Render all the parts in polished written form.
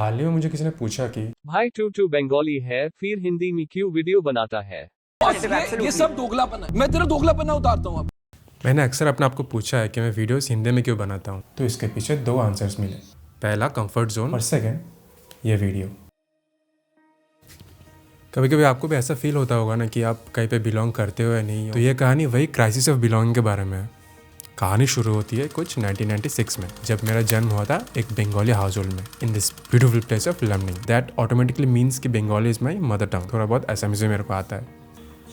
हाल ही में मुझे किसी ने पूछा कि भाई टू बंगाली है फिर हिंदी में क्यों वीडियो बनाता है। ये सब दोगलापन है। मैं तेरा दोगलापन उतारता हूँ। मैंने अक्सर अपने आप को पूछा है कि मैं वीडियोस हिंदी में क्यों बनाता हूँ, तो इसके पीछे दो आंसर्स मिले। पहला कंफर्ट जोन और सेकंड ये वीडियो। कभी कभी आपको भी ऐसा फील होता होगा ना कि आप कहीं पे बिलोंग करते हो या नहीं। तो ये कहानी वही क्राइसिस ऑफ बिलोंगिंग के बारे में है। कहानी शुरू होती है कुछ 1996 में, जब मेरा जन्म हुआ था एक बंगाली हाउस होल्ड में in this beautiful place of Lumding. That automatically means कि Bengali is my mother tongue. थोड़ा बहुत असमीज मेरे को आता है।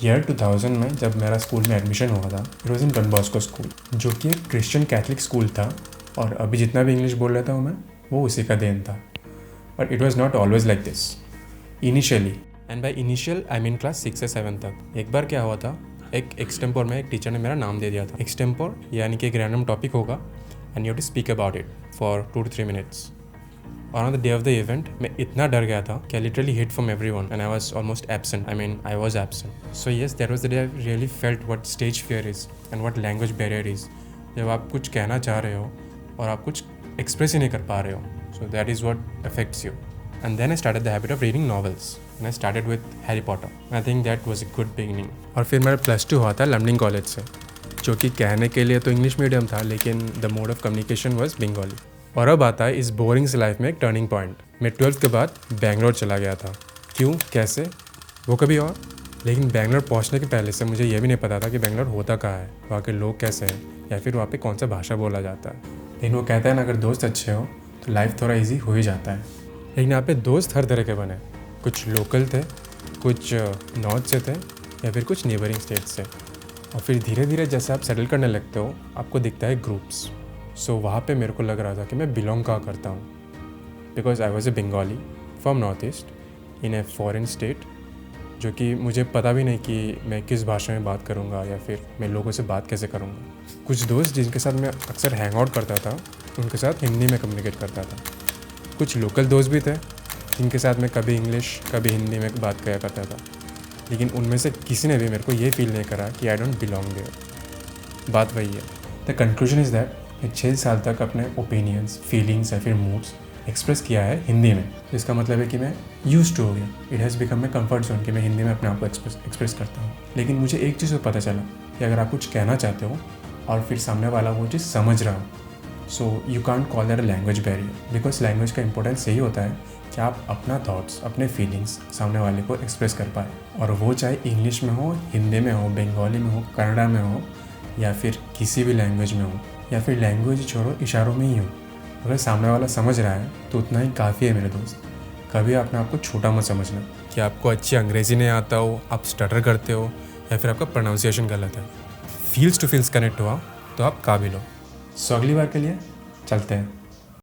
ईयर 2000 में जब मेरा स्कूल में एडमिशन हुआ था, it was in Don Bosco school, जो कि एक क्रिश्चियन कैथलिक स्कूल था। और अभी जितना भी इंग्लिश बोल रहा था मैं, वो उसी का देन था। But it was not always like this initially. And by initial I mean class 6 से 7 तक। एक बार क्या हुआ था, एक एक्सटेम्पोर में एक टीचर ने मेरा नाम दे दिया था। एक्सटेम्पोर यानी कि एक रैंडम टॉपिक होगा and you have to speak about it for 2 to 3 minutes। और on the day of the event मैं इतना डर गया था कि I literally hid from everyone and I was almost absent. I was absent. So yes, that was the day I really felt what stage fear is and what language barrier is. जब आप कुछ कहना चाह रहे हो और आप कुछ एक्सप्रेस ही नहीं कर पा रहे हो, so that is what affects you. And then I started the habit of reading novels. And I started with Harry Potter. I think that was a good beginning. और फिर मेरा +2 हुआ था लमनिंग कॉलेज से, जो कि कहने के लिए तो इंग्लिश मीडियम था, लेकिन the mode of communication was Bengali. और अब आता है इस बोरिंग से लाइफ में एक टर्निंग पॉइंट। मैं 12th के बाद बेंगलोर चला गया था। क्यों, कैसे, वो कभी और। लेकिन बेंगलोर पहुँचने के पहले से मुझे ये भी नहीं पता था कि बेंगलोर होता कहाँ है, वहाँ के लोग कैसे हैं, या फिर वहाँ पे कौन सा भाषा बोला जाता है। लेकिन वो कहता है ना, अगर दोस्त अच्छे हो तो लाइफ थोड़ा ईजी हो ही जाता है। लेकिन यहाँ पे दोस्त हर तरह के बने। कुछ लोकल थे, कुछ नॉर्थ से थे, या फिर कुछ नेबरिंग स्टेट से। और फिर धीरे धीरे जैसे आप सेटल करने लगते हो, आपको दिखता है ग्रुप्स। सो वहाँ पे मेरे को लग रहा था कि मैं बिलोंग कहाँ करता हूँ, because I was a Bengali from north east in a foreign state, जो कि मुझे पता भी नहीं कि मैं किस भाषा में बात करूँगा या फिर मैं लोगों से बात कैसे करूँगा। कुछ दोस्त जिनके साथ मैं अक्सर हैंग आउट करता था, उनके साथ हिंदी में कम्युनिकेट करता था। कुछ लोकल दोस्त भी थे जिनके साथ मैं कभी इंग्लिश कभी हिंदी में बात किया करता था। लेकिन उनमें से किसी ने भी मेरे को ये फील नहीं करा कि आई डोंट बिलोंग देयर। बात वही है। द कंक्लूजन इज़ दैट मैं 6 साल तक अपने ओपिनियंस, फीलिंग्स या फिर मूड्स एक्सप्रेस किया है हिंदी में। तो इसका मतलब है कि मैं यूज्ड टू हो गया। It has become my comfort zone कि मैं हिंदी में अपने आप को एक्सप्रेस करता हूँ। लेकिन मुझे एक चीज़ पता चला कि अगर आप कुछ कहना चाहते हो और फिर सामने वाला वो चीज़ समझ रहा हो, so you can't call that a language barrier. Because language का इंपॉर्टेंस यही होता है कि आप अपना थॉट्स, अपने फीलिंग्स सामने वाले को एक्सप्रेस कर पाए। और वो चाहे इंग्लिश में हो, हिंदी में हो, बंगाली में हो, कन्नड़ा में हो, या फिर किसी भी लैंग्वेज में हो, या फिर लैंग्वेज छोड़ो इशारों में ही हो। अगर सामने वाला समझ रहा है तो उतना ही काफ़ी है मेरे दोस्त। कभी अपने आप को छोटा मत समझना कि आपको अच्छी अंग्रेज़ी नहीं आता हो, आप स्टटर करते हो, या फिर आपका प्रोनाउंसिएशन गलत है। फील्स टू फील्स कनेक्ट हुआ तो आप काबिल हो। सो अगली बार के लिए चलते हैं।